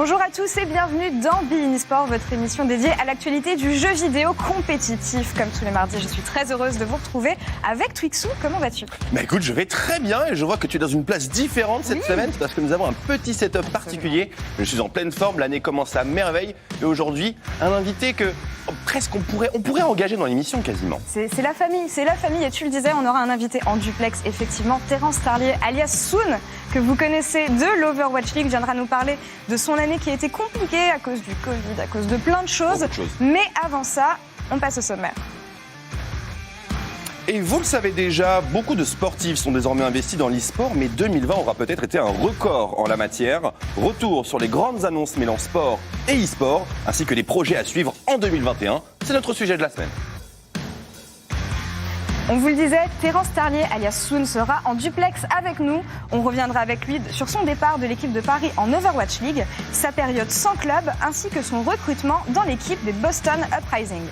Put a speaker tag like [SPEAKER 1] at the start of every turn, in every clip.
[SPEAKER 1] Bonjour à tous et bienvenue dans Be In Esport, votre émission dédiée à l'actualité du jeu vidéo compétitif. Comme tous les mardis, je suis très heureuse de vous retrouver avec Twixou. Comment vas-tu ?
[SPEAKER 2] Bah écoute, je vais très bien et je vois que tu es dans une place différente cette semaine parce que nous avons un petit setup particulier. Je suis en pleine forme, l'année commence à merveille et aujourd'hui, un invité que presque on pourrait engager dans l'émission quasiment.
[SPEAKER 1] C'est la famille et tu le disais, on aura un invité en duplex, effectivement, Terence Tarlier alias Soon, que vous connaissez de l'Overwatch League, viendra nous parler de son année qui a été compliquée à cause du Covid, à cause de plein de choses. Mais avant ça, on passe au sommaire.
[SPEAKER 2] Et vous le savez déjà, beaucoup de sportifs sont désormais investis dans l'e-sport, mais 2020 aura peut-être été un record en la matière. Retour sur les grandes annonces mêlant sport et e-sport, ainsi que les projets à suivre en 2021. C'est notre sujet de la semaine.
[SPEAKER 1] On vous le disait, Terence Tarlier alias Soon sera en duplex avec nous. On reviendra avec lui sur son départ de l'équipe de Paris en Overwatch League, sa période sans club, ainsi que son recrutement dans l'équipe des Boston Uprising.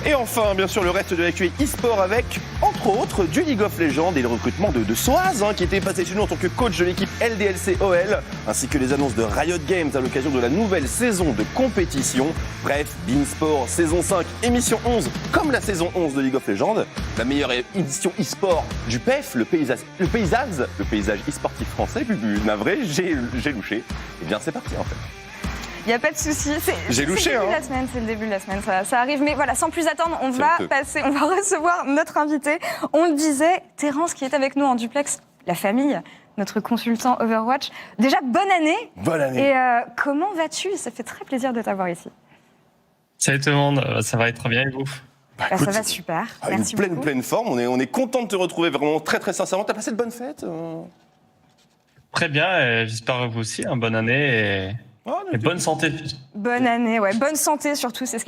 [SPEAKER 2] Et enfin, bien sûr, le reste de l'actualité e-sport avec, entre autres, du League of Legends et le recrutement de Soaz, qui était passé chez nous en tant que coach de l'équipe LDLC OL, ainsi que les annonces de Riot Games à l'occasion de la nouvelle saison de compétition. Bref, Be In Sport, saison 5, émission 11, comme la saison 11 de League of Legends, la meilleure édition e-sport du PEF, le paysage e-sportif français, navré, j'ai louché. Et bien c'est parti en fait.
[SPEAKER 1] Il n'y a pas de souci.
[SPEAKER 2] J'ai louché,
[SPEAKER 1] C'est le début de la semaine, ça arrive. Mais voilà, sans plus attendre, on va recevoir notre invité. On le disait, Terence qui est avec nous en duplex, la famille, notre consultant Overwatch. Déjà, bonne année.
[SPEAKER 2] Bonne année.
[SPEAKER 1] Et comment vas-tu ? Ça fait très plaisir de t'avoir ici.
[SPEAKER 3] Salut tout le monde, ça va très bien et vous ?
[SPEAKER 1] Ça va super. Merci beaucoup.
[SPEAKER 2] Pleine forme. On est content de te retrouver vraiment très très sincèrement. T'as passé de bonnes fêtes
[SPEAKER 3] Très bien, et j'espère vous aussi. Bonne année et bonne santé.
[SPEAKER 1] Bonne année, bonne santé surtout, c'est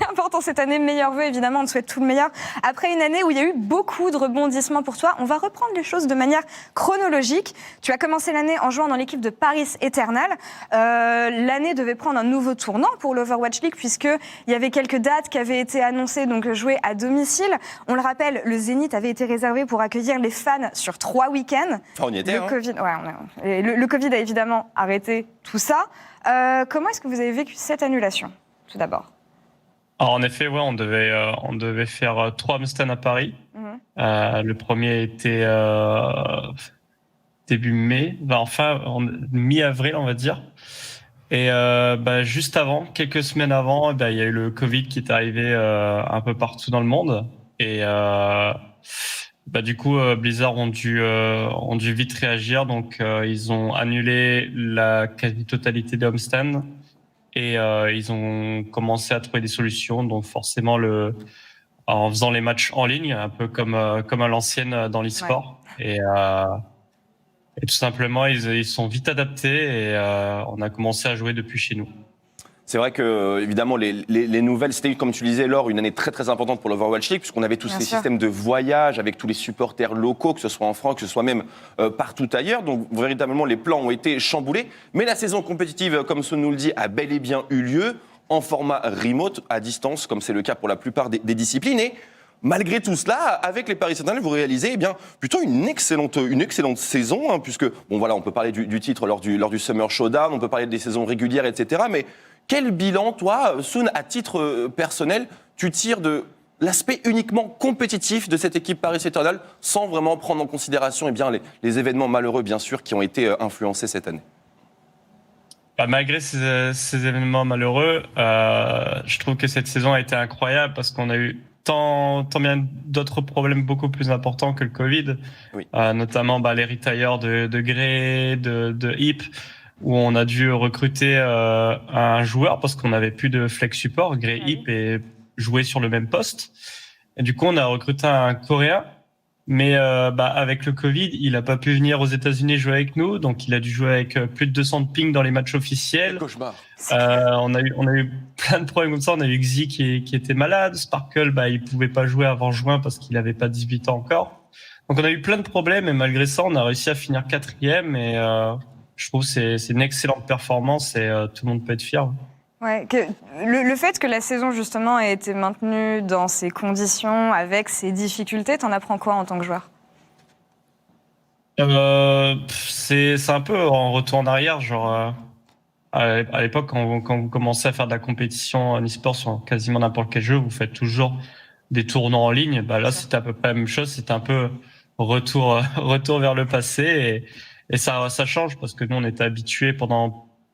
[SPEAKER 1] important cette année. Meilleurs vœux évidemment, on te souhaite tout le meilleur. Après une année où il y a eu beaucoup de rebondissements pour toi, on va reprendre les choses de manière chronologique. Tu as commencé l'année en jouant dans l'équipe de Paris Eternal. L'année devait prendre un nouveau tournant pour l'Overwatch League puisqu'il y avait quelques dates qui avaient été annoncées, donc jouées à domicile. On le rappelle, le Zénith avait été réservé pour accueillir les fans sur 3 week-ends.
[SPEAKER 2] On y était.
[SPEAKER 1] Le Covid a évidemment arrêté tout ça. Comment est-ce que vous avez vécu cette annulation, tout d'abord ?
[SPEAKER 3] Alors en effet, on devait faire 3 Amstan à Paris. Le premier était début mai, mi-avril, on va dire. Et juste avant, quelques semaines avant, il y a eu le Covid qui est arrivé un peu partout dans le monde. Et du coup, Blizzard ont dû vite réagir, donc ils ont annulé la quasi-totalité des homestands et ils ont commencé à trouver des solutions. Donc forcément, en faisant les matchs en ligne, un peu comme à l'ancienne dans l'e-sport, et tout simplement, ils sont vite adaptés et on a commencé à jouer depuis chez nous.
[SPEAKER 2] C'est vrai que, évidemment, les nouvelles, c'était, comme tu le disais, Laure, une année très très importante pour l'Overwatch League, puisqu'on avait tous ces systèmes de voyage avec tous les supporters locaux, que ce soit en France, que ce soit même partout ailleurs. Donc, véritablement, les plans ont été chamboulés. Mais la saison compétitive, comme Soon nous le dit, a bel et bien eu lieu en format remote, à distance, comme c'est le cas pour la plupart des disciplines. Et malgré tout cela, avec les Paris Eternal, vous réalisez plutôt une excellente saison, puisque, on peut parler du titre lors du Summer Showdown, on peut parler des saisons régulières, etc. Mais quel bilan, toi, Soon, à titre personnel, tu tires de l'aspect uniquement compétitif de cette équipe Paris Eternal, sans vraiment prendre en considération les événements malheureux, bien sûr, qui ont été influencés cette année ?
[SPEAKER 3] Malgré ces événements malheureux, je trouve que cette saison a été incroyable parce qu'on a eu tant bien d'autres problèmes beaucoup plus importants que le Covid, notamment les retires de Grey, de Hip, où on a dû recruter un joueur parce qu'on n'avait plus de flex support, Grey Hip, et jouer sur le même poste. Et du coup, on a recruté un Coréen, mais avec le Covid, il n'a pas pu venir aux États-Unis jouer avec nous, donc il a dû jouer avec plus de 200 de ping dans les matchs officiels.
[SPEAKER 2] Cauchemar.
[SPEAKER 3] On a eu plein de problèmes comme ça. On a eu Xi qui était malade, Sparkle, il pouvait pas jouer avant juin parce qu'il avait pas 18 ans encore. Donc on a eu plein de problèmes et malgré ça, on a réussi à finir 4e et je trouve que c'est une excellente performance et tout le monde peut être fier.
[SPEAKER 1] Ouais, le fait que la saison justement ait été maintenue dans ces conditions, avec ces difficultés, t'en apprends quoi en tant que joueur ?
[SPEAKER 3] C'est un peu en retour en arrière, genre à l'époque quand vous commencez à faire de la compétition en e-sport sur quasiment n'importe quel jeu, vous faites toujours des tournois en ligne. Bah là, c'était à peu près la même chose. C'était un peu retour retour vers le passé et ça change parce que nous on était habitués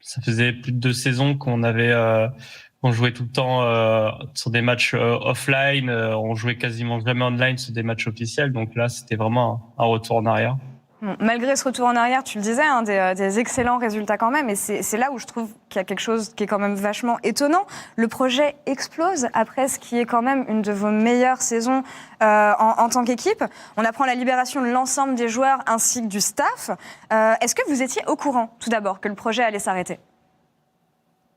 [SPEAKER 3] ça faisait plus de 2 saisons qu'on jouait tout le temps sur des matchs offline. On jouait quasiment jamais online sur des matchs officiels. Donc là, c'était vraiment un retour en arrière.
[SPEAKER 1] Bon, malgré ce retour en arrière, tu le disais, hein, des excellents résultats quand même, et c'est là où je trouve qu'il y a quelque chose qui est quand même vachement étonnant. Le projet explose après ce qui est quand même une de vos meilleures saisons en tant qu'équipe. On apprend la libération de l'ensemble des joueurs ainsi que du staff. Est-ce que vous étiez au courant, tout d'abord, que le projet allait s'arrêter ?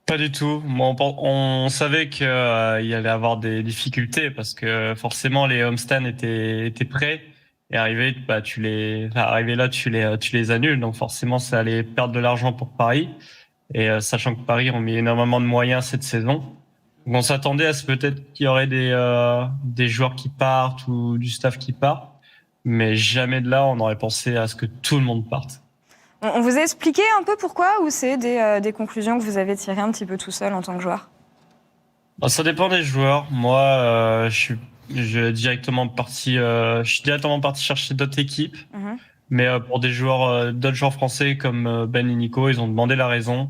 [SPEAKER 3] Pas du tout. On savait qu'il y allait avoir des difficultés parce que forcément les homestands étaient prêts. Et arrivé là, tu les annules. Donc forcément, ça allait perdre de l'argent pour Paris. Et sachant que Paris ont mis énormément de moyens cette saison, donc on s'attendait à ce peut-être qu'il y aurait des joueurs qui partent ou du staff qui part, mais jamais de là on aurait pensé à ce que tout le monde parte.
[SPEAKER 1] On vous a expliqué un peu pourquoi, ou c'est des conclusions que vous avez tirées un petit peu tout seul en tant que joueur ?
[SPEAKER 3] Ça dépend des joueurs. Moi, je suis directement parti chercher d'autres équipes.
[SPEAKER 1] Mm-hmm.
[SPEAKER 3] Mais pour d'autres joueurs français comme Ben et Nico, ils ont demandé la raison.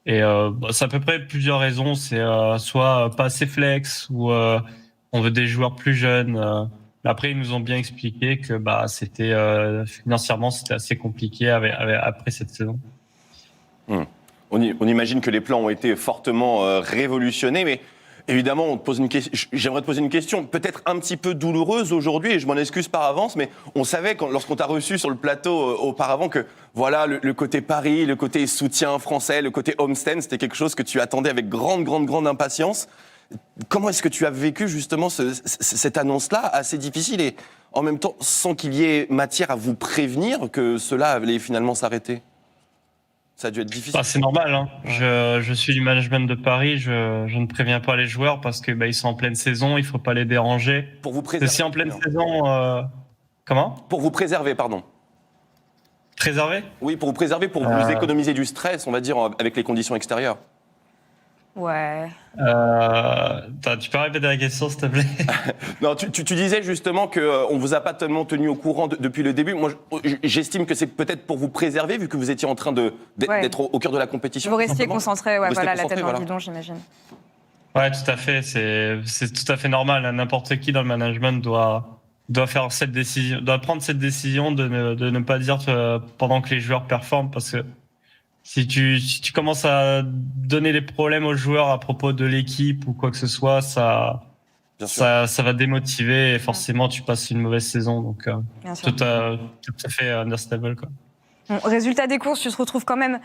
[SPEAKER 3] Et c'est à peu près plusieurs raisons. C'est soit pas assez flex ou on veut des joueurs plus jeunes. Après, ils nous ont bien expliqué que c'était financièrement c'était assez compliqué après cette saison.
[SPEAKER 2] On imagine que les plans ont été fortement révolutionnés, mais évidemment, j'aimerais te poser une question, peut-être un petit peu douloureuse aujourd'hui, et je m'en excuse par avance, mais on savait, lorsqu'on t'a reçu sur le plateau auparavant, que voilà, le côté Paris, le côté soutien français, le côté homestand, c'était quelque chose que tu attendais avec grande impatience. Comment est-ce que tu as vécu justement cette annonce-là, assez difficile, et en même temps, sans qu'il y ait matière à vous prévenir que cela allait finalement s'arrêter ? Ça a dû être difficile.
[SPEAKER 3] C'est normal, hein. Je suis du management de Paris, je ne préviens pas les joueurs parce que ils sont en pleine saison, il faut pas les déranger.
[SPEAKER 2] Pour vous préserver.
[SPEAKER 3] Si en pleine saison, comment ?
[SPEAKER 2] Pour vous préserver, pardon.
[SPEAKER 3] Préserver ?
[SPEAKER 2] Oui, pour vous préserver, pour vous économiser du stress, on va dire, avec les conditions extérieures.
[SPEAKER 1] Ouais.
[SPEAKER 3] Tu peux répéter la question, s'il te plaît ?
[SPEAKER 2] Non, tu disais justement qu'on ne vous a pas tellement tenu au courant depuis le début. Moi, j'estime que c'est peut-être pour vous préserver, vu que vous étiez en train d'être au cœur de la compétition.
[SPEAKER 1] Vous restiez concentré, la tête dans le guidon, j'imagine.
[SPEAKER 3] Ouais, tout à fait. C'est tout à fait normal. N'importe qui dans le management doit prendre cette décision de ne pas dire pendant que les joueurs performent, parce que si tu commences à donner des problèmes aux joueurs à propos de l'équipe ou quoi que ce soit, ça va démotiver et forcément tu passes une mauvaise saison. Donc tout à fait understandable, quoi.
[SPEAKER 1] Bon, résultat des courses, tu te retrouves quand même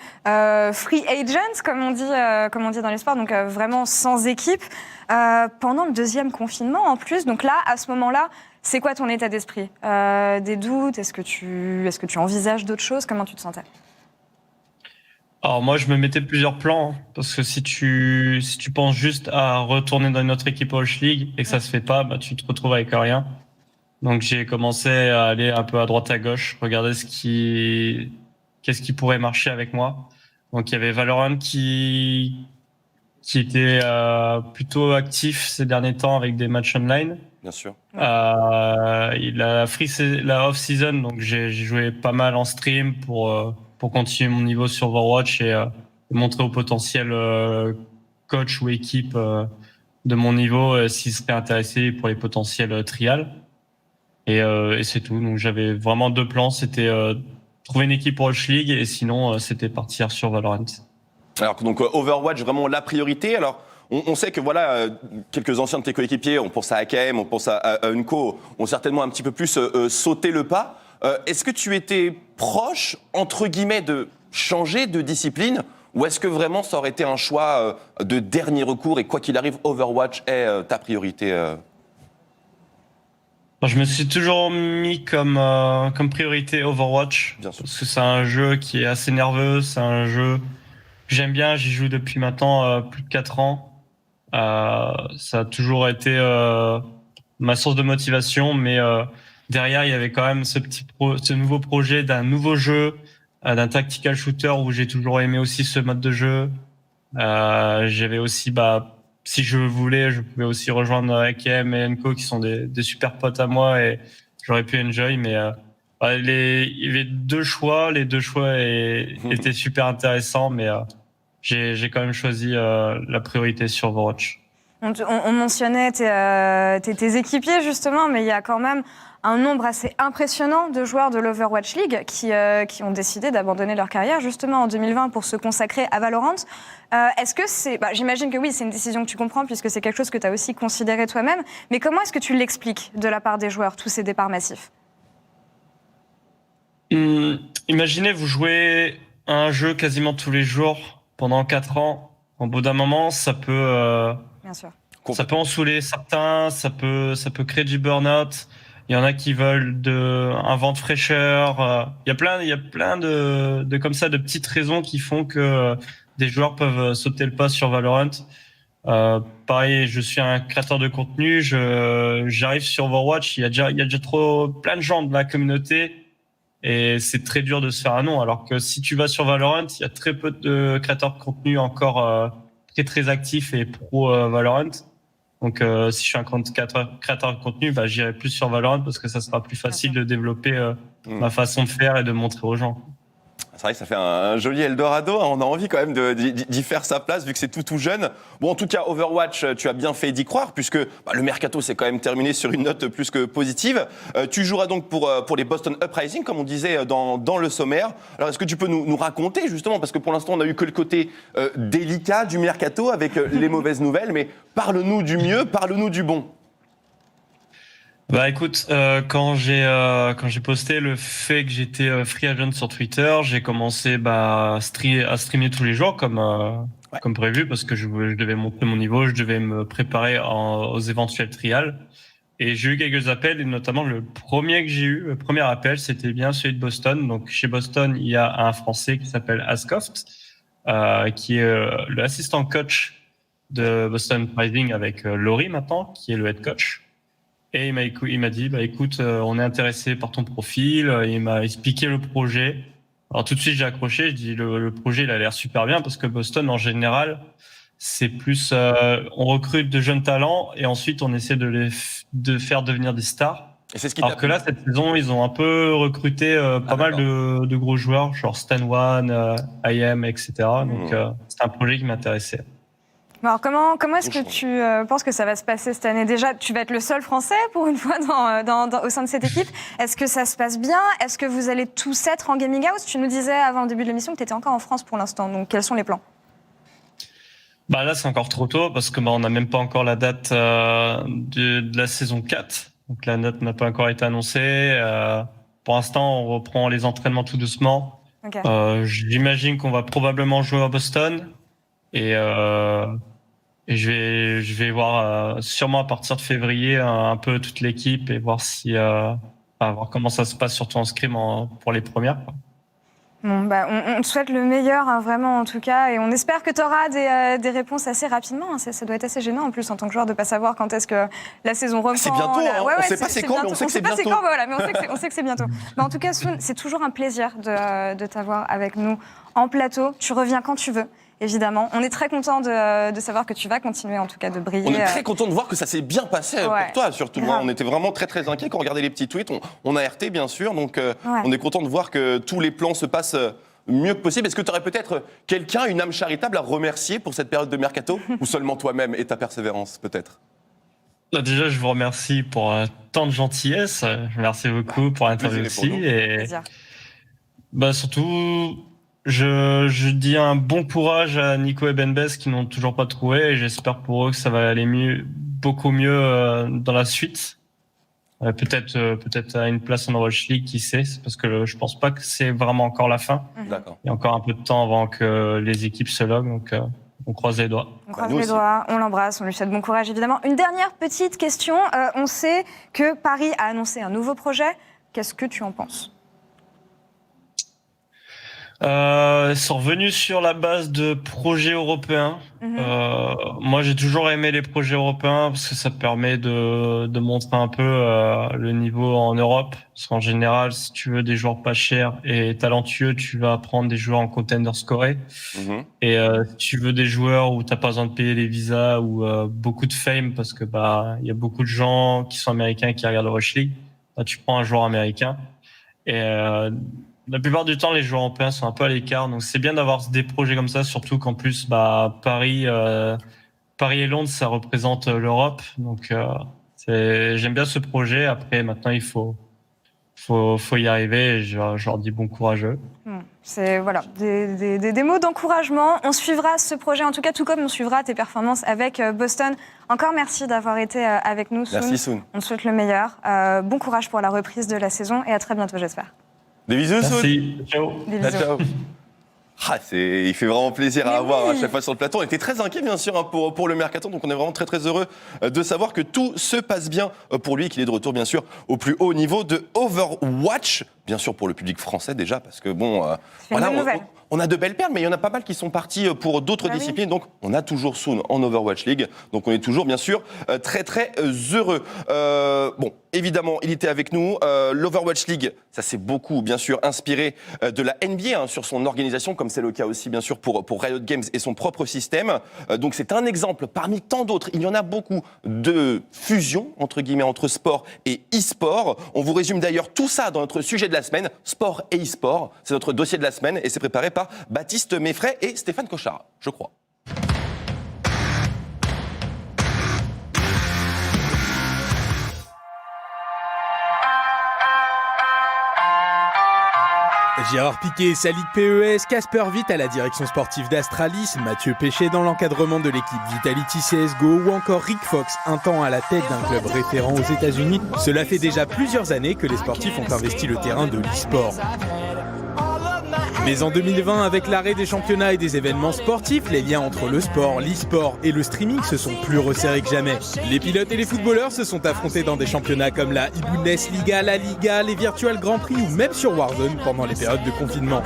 [SPEAKER 1] free agent, comme on dit dans les sports, donc vraiment sans équipe. Pendant le deuxième confinement en plus, donc là, à ce moment-là, c'est quoi ton état d'esprit ? Des doutes ? Est-ce que tu envisages d'autres choses ? Comment tu te sentais ?
[SPEAKER 3] Alors moi, je me mettais plusieurs plans, hein, parce que si tu penses juste à retourner dans une autre équipe Walsh League et que ça se fait pas, tu te retrouves avec rien. Donc j'ai commencé à aller un peu à droite à gauche, regarder qu'est-ce qui pourrait marcher avec moi. Donc il y avait Valorant qui était plutôt actif ces derniers temps avec des matchs online.
[SPEAKER 2] Bien sûr.
[SPEAKER 3] La off-season, donc j'ai joué pas mal en stream pour continuer mon niveau sur Overwatch et montrer au potentiel coach ou équipe de mon niveau s'ils seraient intéressés pour les potentiels trials. Et c'est tout. Donc j'avais vraiment 2 plans, c'était trouver une équipe pour Walsh League et sinon c'était partir sur Valorant.
[SPEAKER 2] Alors donc Overwatch vraiment la priorité. Alors on sait que voilà quelques anciens de tes coéquipiers, on pense à Hakem, on pense à Unco, ont certainement un petit peu plus sauté le pas. Est-ce que tu étais proche, entre guillemets, de changer de discipline, ou est-ce que vraiment ça aurait été un choix de dernier recours et quoi qu'il arrive, Overwatch est ta priorité
[SPEAKER 3] Je me suis toujours mis comme priorité Overwatch,
[SPEAKER 2] Bien sûr.
[SPEAKER 3] parce que c'est un jeu qui est assez nerveux, c'est un jeu que j'aime bien, j'y joue depuis maintenant plus de 4 ans. Ça a toujours été ma source de motivation, mais derrière, il y avait quand même ce nouveau projet d'un nouveau jeu, d'un tactical shooter où j'ai toujours aimé aussi ce mode de jeu. J'avais aussi, si je voulais, je pouvais aussi rejoindre AKM et Enco qui sont des super potes à moi et j'aurais pu enjoy, mais il y avait deux choix, les deux choix étaient super intéressants, mais j'ai quand même choisi la priorité sur Overwatch.
[SPEAKER 1] On mentionnait tes équipiers justement, mais il y a quand même un nombre assez impressionnant de joueurs de l'Overwatch League qui ont décidé d'abandonner leur carrière justement en 2020 pour se consacrer à Valorant. Est-ce que c'est... j'imagine que oui, c'est une décision que tu comprends puisque c'est quelque chose que tu as aussi considéré toi-même, mais comment est-ce que tu l'expliques de la part des joueurs, tous ces départs massifs ?
[SPEAKER 3] Imaginez, vous jouez à un jeu quasiment tous les jours pendant 4 ans. Au bout d'un moment, ça peut...
[SPEAKER 1] Bien sûr.
[SPEAKER 3] Ça peut en saouler certains, ça peut créer du burn-out. Il y en a qui veulent un vent de fraîcheur. Il y a plein de comme ça de petites raisons qui font que des joueurs peuvent sauter le pas sur Valorant. Pareil, je suis un créateur de contenu, j'arrive sur Overwatch, il y a déjà plein de gens de la communauté et c'est très dur de se faire un nom. Alors que si tu vas sur Valorant, il y a très peu de créateurs de contenu encore très actifs et pro Valorant. Donc, si je suis un créateur de contenu, j'irai plus sur Valorant parce que ça sera plus facile de développer ma façon de faire et de montrer aux gens.
[SPEAKER 2] C'est vrai que ça fait un joli Eldorado. On a envie quand même d'y faire sa place vu que c'est tout jeune. Bon, en tout cas, Overwatch, tu as bien fait d'y croire puisque le mercato s'est quand même terminé sur une note plus que positive. Tu joueras donc pour les Boston Uprising, comme on disait dans le sommaire. Alors, est-ce que tu peux nous raconter justement, parce que pour l'instant, on n'a eu que le côté délicat du mercato avec les mauvaises nouvelles, mais parle-nous du mieux, parle-nous du bon.
[SPEAKER 3] Écoute, quand j'ai posté le fait que j'étais free agent sur Twitter, j'ai commencé à streamer tous les jours comme prévu parce que je devais monter mon niveau, je devais me préparer aux éventuels trials. Et j'ai eu quelques appels et notamment le premier appel, c'était bien celui de Boston. Donc chez Boston, il y a un Français qui s'appelle Ascoft, qui est l'assistant coach de Boston Rising avec Laurie maintenant, qui est le head coach. Et il m'a dit, écoute, on est intéressé par ton profil. Il m'a expliqué le projet. Alors tout de suite, j'ai accroché. Je dis, le projet, il a l'air super bien parce que Boston, en général, c'est plus, on recrute de jeunes talents et ensuite on essaie de faire devenir des stars.
[SPEAKER 2] Et c'est ce qui
[SPEAKER 3] Alors que là, cette saison, ils ont un peu recruté pas mal de gros joueurs, genre Stan One, IM, etc. Donc c'est un projet qui m'intéressait.
[SPEAKER 1] Alors comment est-ce que tu penses que ça va se passer cette année ? Déjà, tu vas être le seul Français pour une fois au sein de cette équipe. Est-ce que ça se passe bien ? Est-ce que vous allez tous être en Gaming House ? Tu nous disais avant le début de l'émission que tu étais encore en France pour l'instant. Donc quels sont les plans ?
[SPEAKER 3] Là, c'est encore trop tôt parce que on n'a même pas encore la date de la saison 4. Donc la date n'a pas encore été annoncée. Pour l'instant, on reprend les entraînements tout doucement. Okay. J'imagine qu'on va probablement jouer à Boston et je vais voir sûrement à partir de février un peu toute l'équipe et voir voir comment ça se passe surtout en scrim pour les premières.
[SPEAKER 1] Bon, on te souhaite le meilleur, hein, vraiment en tout cas, et on espère que tu auras des réponses assez rapidement. Hein. Ça doit être assez gênant en plus en tant que joueur de ne pas savoir quand est-ce que la saison reprend.
[SPEAKER 2] C'est bientôt, on ne sait pas c'est quand, mais on sait que c'est bientôt.
[SPEAKER 1] Mais on sait que c'est bientôt. En tout cas, Soun, c'est toujours un plaisir de t'avoir avec nous en plateau. Tu reviens quand tu veux. Évidemment, on est très content de savoir que tu vas continuer en tout cas de briller.
[SPEAKER 2] On est très content de voir que ça s'est bien passé pour toi surtout. On était vraiment très très inquiets quand on regardait les petits tweets. On a RT bien sûr, donc on est content de voir que tous les plans se passent mieux que possible. Est-ce que tu aurais peut-être quelqu'un, une âme charitable à remercier pour cette période de mercato ou seulement toi-même et ta persévérance peut-être ?
[SPEAKER 3] Déjà, je vous remercie pour tant de gentillesse. Merci beaucoup pour l'interview aussi. Et surtout... Je dis un bon courage à Nico et Benbes qui n'ont toujours pas trouvé et j'espère pour eux que ça va aller beaucoup mieux dans la suite. Peut-être à une place en Overwatch League, qui sait, parce que je pense pas que c'est vraiment encore la fin.
[SPEAKER 2] D'accord.
[SPEAKER 3] Il y a encore un peu de temps avant que les équipes se loguent, donc on croise les doigts.
[SPEAKER 1] On croise les doigts, on l'embrasse, on lui souhaite bon courage évidemment. Une dernière petite question, on sait que Paris a annoncé un nouveau projet, qu'est-ce que tu en penses ?
[SPEAKER 3] Sont revenus sur la base de projets européens. Moi, j'ai toujours aimé les projets européens parce que ça permet de montrer un peu le niveau en Europe. Parce qu'en général, si tu veux des joueurs pas chers et talentueux, tu vas prendre des joueurs en contender scoré. Et si tu veux des joueurs où t'as pas besoin de payer les visas ou beaucoup de fame, parce que il y a beaucoup de gens qui sont américains et qui regardent le Rush League, tu prends un joueur américain. Et la plupart du temps, les joueurs européens sont un peu à l'écart, donc c'est bien d'avoir des projets comme ça, surtout qu'en plus, Paris et Londres, ça représente l'Europe, donc j'aime bien ce projet. Après, maintenant, il faut y arriver. Et je leur dis bon courage à eux.
[SPEAKER 1] C'est des mots d'encouragement. On suivra ce projet, en tout cas, tout comme on suivra tes performances avec Boston. Encore merci d'avoir été avec nous, Soun.
[SPEAKER 2] Merci, Soun.
[SPEAKER 1] On te souhaite le meilleur. Bon courage pour la reprise de la saison et à très bientôt, j'espère.
[SPEAKER 2] Des bisous, Soun.
[SPEAKER 3] Merci. Ciao.
[SPEAKER 1] Des bisous.
[SPEAKER 2] Ciao. Il fait vraiment plaisir à avoir à chaque fois sur le plateau. On était très inquiets, bien sûr, pour le mercato, donc on est vraiment très très heureux de savoir que tout se passe bien pour lui et qu'il est de retour, bien sûr, au plus haut niveau de Overwatch. Bien sûr, pour le public français déjà, parce que on a de belles perles, mais il y en a pas mal qui sont partis pour d'autres disciplines. Donc, on a toujours Soun en Overwatch League. Donc, on est toujours, bien sûr, très, très heureux. Évidemment, il était avec nous. L'Overwatch League, ça s'est beaucoup, bien sûr, inspiré de la NBA sur son organisation, comme c'est le cas aussi, bien sûr, pour Riot Games et son propre système. Donc, c'est un exemple parmi tant d'autres. Il y en a beaucoup de fusion, entre guillemets, entre sport et e-sport. On vous résume d'ailleurs tout ça dans notre sujet de la semaine, sport et e-sport. C'est notre dossier de la semaine et c'est préparé par Baptiste Meffray et Stéphane Cochard, je crois.
[SPEAKER 4] Gérard Piquet, sa Ligue PES, Casper Witt à la direction sportive d'Astralis, Mathieu Péchet dans l'encadrement de l'équipe Vitality CSGO ou encore Rick Fox, un temps à la tête d'un club référent aux États-Unis. Cela fait déjà plusieurs années que les sportifs ont investi le terrain de l'e-sport. Mais en 2020, avec l'arrêt des championnats et des événements sportifs, les liens entre le sport, l'e-sport et le streaming se sont plus resserrés que jamais. Les pilotes et les footballeurs se sont affrontés dans des championnats comme la e-Bundesliga, la Liga, les Virtual Grand Prix ou même sur Warzone pendant les périodes de confinement.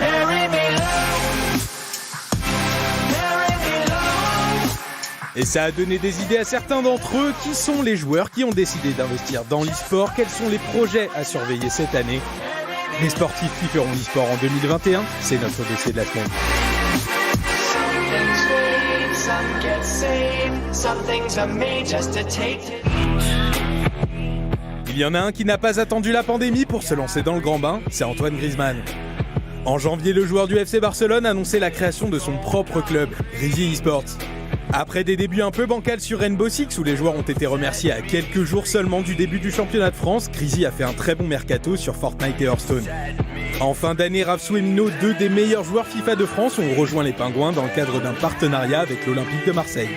[SPEAKER 4] Et ça a donné des idées à certains d'entre eux. Qui sont les joueurs qui ont décidé d'investir dans l'e-sport? Quels sont les projets à surveiller cette année? Les sportifs qui feront l'e-sport en 2021, c'est notre dossier de la semaine. Il y en a un qui n'a pas attendu la pandémie pour se lancer dans le grand bain, c'est Antoine Griezmann. En janvier, le joueur du FC Barcelone annonçait la création de son propre club, Grisi Esports. Après des débuts un peu bancals sur Rainbow Six où les joueurs ont été remerciés à quelques jours seulement du début du championnat de France, Grisi a fait un très bon mercato sur Fortnite et Hearthstone. En fin d'année, Ravsou et Mino, deux des meilleurs joueurs FIFA de France, ont rejoint les Pingouins dans le cadre d'un partenariat avec l'Olympique de Marseille.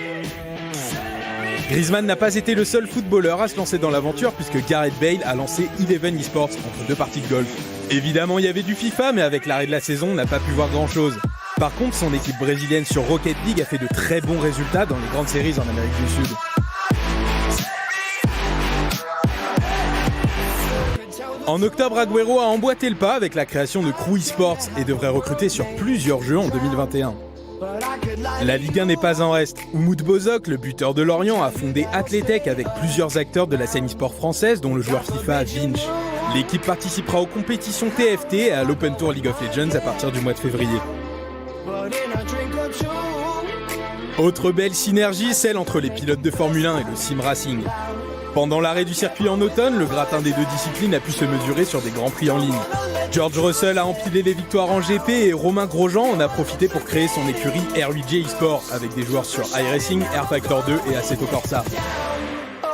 [SPEAKER 4] Griezmann n'a pas été le seul footballeur à se lancer dans l'aventure puisque Gareth Bale a lancé Eleven Esports entre deux parties de golf. Évidemment, il y avait du FIFA, mais avec l'arrêt de la saison, on n'a pas pu voir grand-chose. Par contre, son équipe brésilienne sur Rocket League a fait de très bons résultats dans les grandes séries en Amérique du Sud. En octobre, Agüero a emboîté le pas avec la création de Crew Esports et devrait recruter sur plusieurs jeux en 2021. La Ligue 1 n'est pas en reste. Umut Bozok, le buteur de Lorient, a fondé Athletech avec plusieurs acteurs de la scène e-sport française, dont le joueur FIFA Vinch. L'équipe participera aux compétitions TFT et à l'Open Tour League of Legends à partir du mois de février. Autre belle synergie, celle entre les pilotes de Formule 1 et le sim racing. Pendant l'arrêt du circuit en automne, le gratin des deux disciplines a pu se mesurer sur des grands prix en ligne. George Russell a empilé les victoires en GP et Romain Grosjean en a profité pour créer son écurie R8J eSport avec des joueurs sur iRacing, Air Factor 2 et Assetto Corsa.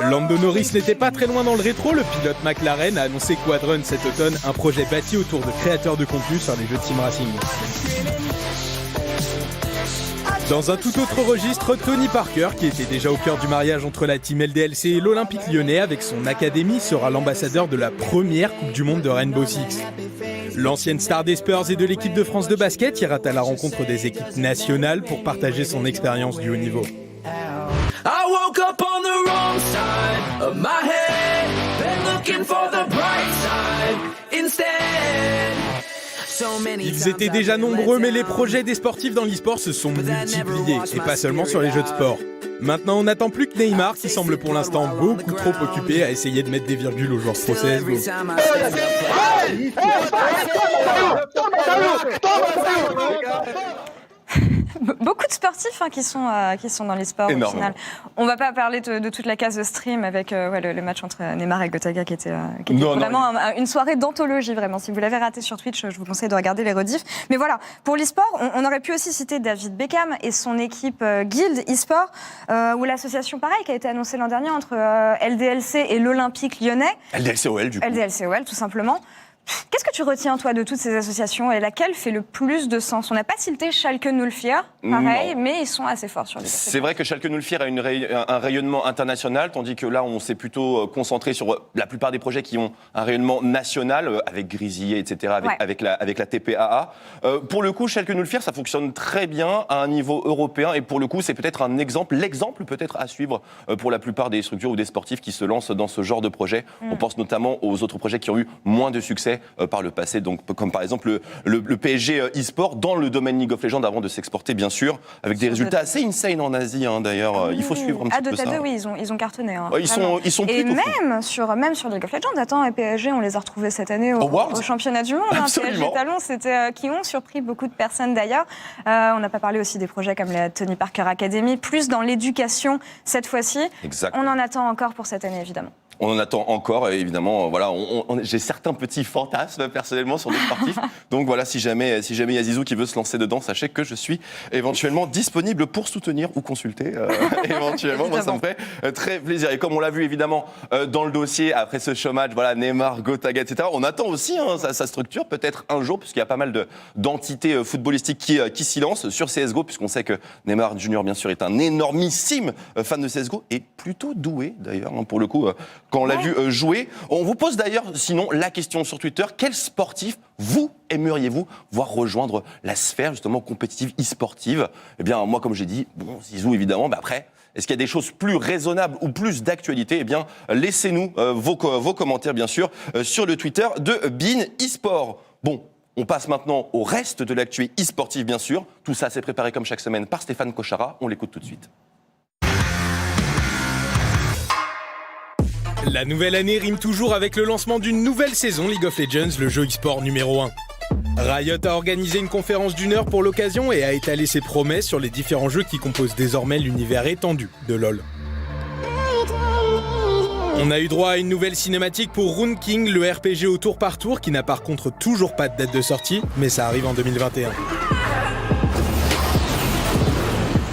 [SPEAKER 4] Lando Norris n'était pas très loin dans le rétro, le pilote McLaren a annoncé Quadrun cet automne, un projet bâti autour de créateurs de contenu sur les jeux de sim racing. Dans un tout autre registre, Tony Parker, qui était déjà au cœur du mariage entre la team LDLC et l'Olympique Lyonnais avec son académie, sera l'ambassadeur de la première Coupe du Monde de Rainbow Six. L'ancienne star des Spurs et de l'équipe de France de basket ira à la rencontre des équipes nationales pour partager son expérience du haut niveau. I woke up on the wrong side of my head, been looking for the bright side instead. Ils étaient déjà nombreux, mais les projets des sportifs dans l'e-sport se sont multipliés, et pas seulement sur les jeux de sport. Maintenant, on n'attend plus que Neymar, qui semble pour l'instant beaucoup trop occupé à essayer de mettre des virgules aux joueurs pro CSGO.
[SPEAKER 1] Beaucoup de sportifs qui sont dans les sports au final. On va pas parler de toute la case de stream avec le match entre Neymar et Gotaga qui était vraiment une soirée d'anthologie vraiment. Si vous l'avez raté sur Twitch, je vous conseille de regarder les rediffs. Mais voilà, pour l'e-sport, on aurait pu aussi citer David Beckham et son équipe Guild e-sport, ou l'association pareil qui a été annoncée l'an dernier entre LDLC et l'Olympique Lyonnais.
[SPEAKER 2] LDLCOL du coup.
[SPEAKER 1] LDLCOL tout simplement. Qu'est-ce que tu retiens, toi, de toutes ces associations et laquelle fait le plus de sens ? On n'a pas cité Schalke 04, pareil, mais ils sont assez forts sur les associations.
[SPEAKER 2] C'est vrai que Schalke 04 a un rayonnement international, tandis que là, on s'est plutôt concentré sur la plupart des projets qui ont un rayonnement national, avec Grisier, etc., avec la TPAA. Pour le coup, Schalke 04, ça fonctionne très bien à un niveau européen, et pour le coup, c'est peut-être l'exemple peut-être à suivre pour la plupart des structures ou des sportifs qui se lancent dans ce genre de projet. On pense notamment aux autres projets qui ont eu moins de succès par le passé, donc comme par exemple le PSG e-sport dans le domaine League of Legends avant de s'exporter bien sûr, avec des résultats assez insane en Asie d'ailleurs. Il faut suivre un petit peu ça.
[SPEAKER 1] Dota 2, oui, ils ont cartonné.
[SPEAKER 2] Ils sont
[SPEAKER 1] et
[SPEAKER 2] plutôt
[SPEAKER 1] même sur League of Legends, attends, et PSG, on les a retrouvés cette année au championnat du monde. PSG Talon, c'était qui ont surpris beaucoup de personnes d'ailleurs. On n'a pas parlé aussi des projets comme la Tony Parker Academy, plus dans l'éducation cette fois-ci.
[SPEAKER 2] Exactement.
[SPEAKER 1] On en attend encore pour cette année évidemment.
[SPEAKER 2] On en attend encore, et évidemment, voilà, j'ai certains petits fantasmes personnellement sur des sportifs. Donc voilà, si jamais il y a Zizou qui veut se lancer dedans, sachez que je suis éventuellement disponible pour soutenir ou consulter. Éventuellement, moi ça me ferait très plaisir. Et comme on l'a vu évidemment dans le dossier après ce showmatch, voilà, Neymar, Gotaga, etc. On attend aussi sa structure, peut-être un jour, puisqu'il y a pas mal d'entités footballistiques qui s'y lancent sur CSGO, puisqu'on sait que Neymar Junior, bien sûr, est un énormissime fan de CSGO et plutôt doué d'ailleurs, pour le coup. Quand on l'a vu jouer. On vous pose d'ailleurs, sinon, la question sur Twitter. Quel sportif, vous, aimeriez-vous voir rejoindre la sphère, justement, compétitive, e-sportive ? Eh bien, moi, comme j'ai dit, Zizou, évidemment, mais après... Est-ce qu'il y a des choses plus raisonnables ou plus d'actualité ? Eh bien, laissez-nous vos commentaires, bien sûr, sur le Twitter de Bein eSport. Bon, on passe maintenant au reste de l'actu e-sportive, bien sûr. Tout ça, c'est préparé comme chaque semaine par Stéphane Cochara. On l'écoute tout de suite.
[SPEAKER 4] La nouvelle année rime toujours avec le lancement d'une nouvelle saison League of Legends, le jeu e-sport numéro 1. Riot a organisé une conférence d'1 heure pour l'occasion et a étalé ses promesses sur les différents jeux qui composent désormais l'univers étendu de LoL. On a eu droit à une nouvelle cinématique pour Rune King, le RPG au tour par tour qui n'a par contre toujours pas de date de sortie, mais ça arrive en 2021.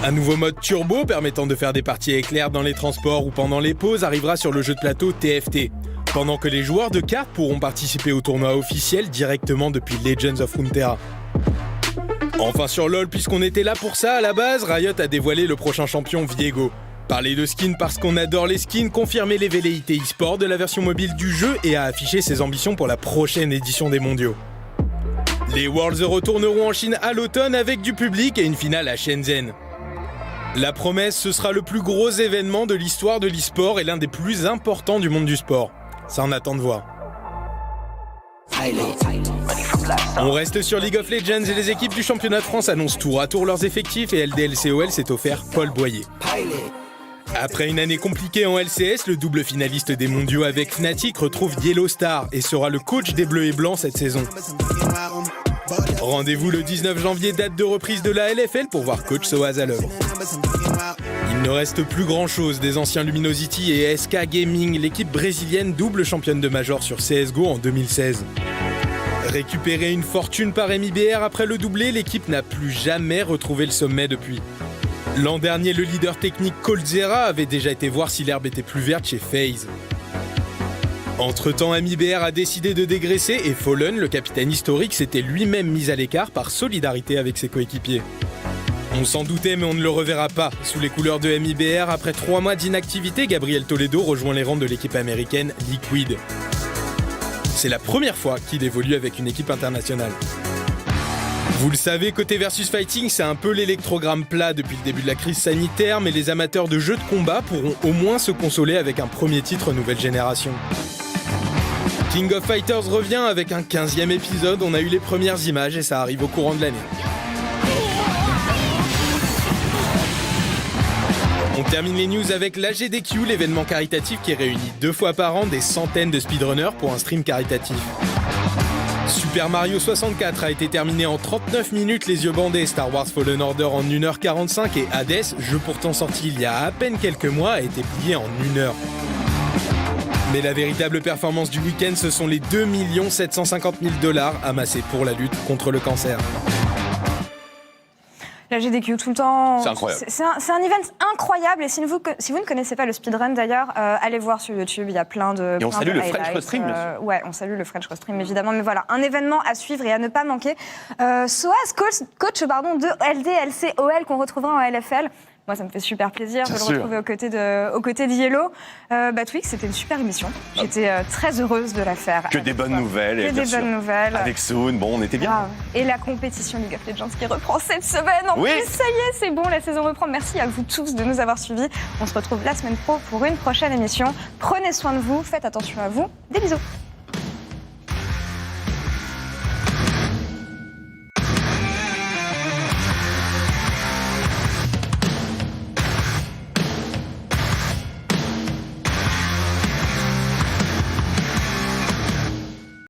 [SPEAKER 4] Un nouveau mode turbo permettant de faire des parties éclairs dans les transports ou pendant les pauses arrivera sur le jeu de plateau TFT, pendant que les joueurs de cartes pourront participer au tournoi officiel directement depuis Legends of Runeterra. Enfin sur LoL, puisqu'on était là pour ça à la base, Riot a dévoilé le prochain champion Viego. Parler de skins parce qu'on adore les skins, confirmer les velléités e-sport de la version mobile du jeu et a affiché ses ambitions pour la prochaine édition des mondiaux. Les Worlds retourneront en Chine à l'automne avec du public et une finale à Shenzhen. La promesse, ce sera le plus gros événement de l'histoire de l'e-sport et l'un des plus importants du monde du sport. Ça en attend de voir. On reste sur League of Legends et les équipes du championnat de France annoncent tour à tour leurs effectifs et LDLCOL s'est offert Paul Boyer. Après une année compliquée en LCS, le double finaliste des mondiaux avec Fnatic retrouve Yellow Star et sera le coach des Bleus et Blancs cette saison. Rendez-vous le 19 janvier, date de reprise de la LFL pour voir Coach Soaz à l'œuvre. Il ne reste plus grand-chose des anciens Luminosity et SK Gaming, l'équipe brésilienne double championne de Major sur CSGO en 2016. Récupérer une fortune par MIBR après le doublé, l'équipe n'a plus jamais retrouvé le sommet depuis. L'an dernier, le leader technique Coldzera avait déjà été voir si l'herbe était plus verte chez FaZe. Entre-temps, MIBR a décidé de dégraisser et Fallen, le capitaine historique, s'était lui-même mis à l'écart par solidarité avec ses coéquipiers. On s'en doutait, mais on ne le reverra pas. Sous les couleurs de MIBR, après 3 mois d'inactivité, Gabriel Toledo rejoint les rangs de l'équipe américaine Liquid. C'est la première fois qu'il évolue avec une équipe internationale. Vous le savez, côté versus fighting, c'est un peu l'électrogramme plat depuis le début de la crise sanitaire, mais les amateurs de jeux de combat pourront au moins se consoler avec un premier titre nouvelle génération. King of Fighters revient avec un 15e épisode. On a eu les premières images et ça arrive au courant de l'année. On termine les news avec l'AGDQ, l'événement caritatif qui réunit 2 fois par an des centaines de speedrunners pour un stream caritatif. Super Mario 64 a été terminé en 39 minutes les yeux bandés, Star Wars Fallen Order en 1h45 et Hades, jeu pourtant sorti il y a à peine quelques mois, a été plié en 1 heure. Mais la véritable performance du week-end, ce sont les 2 750 000 $ amassés pour la lutte contre le cancer.
[SPEAKER 1] La GDQ tout le temps.
[SPEAKER 2] C'est incroyable.
[SPEAKER 1] C'est un event incroyable. Et si vous ne connaissez pas le speedrun d'ailleurs, allez voir sur YouTube. Il y a plein de.
[SPEAKER 2] Et on salue le French Restream, bien sûr.
[SPEAKER 1] Ouais, on salue le French Restream évidemment. Mais voilà, un événement à suivre et à ne pas manquer. Soaz, coach de LDLCOL qu'on retrouvera en LFL. Moi, ça me fait super plaisir de le retrouver aux côtés d'Yellow. Twix, c'était une super émission. J'étais très heureuse de la faire.
[SPEAKER 2] Que des bonnes nouvelles.
[SPEAKER 1] Que des bonnes nouvelles.
[SPEAKER 2] Avec Soon, bon, on était bien.
[SPEAKER 1] Ah, et la compétition League of Legends qui reprend cette semaine. En plus, ça y est, c'est bon, la saison reprend. Merci à vous tous de nous avoir suivis. On se retrouve la semaine pro pour une prochaine émission. Prenez soin de vous, faites attention à vous. Des bisous.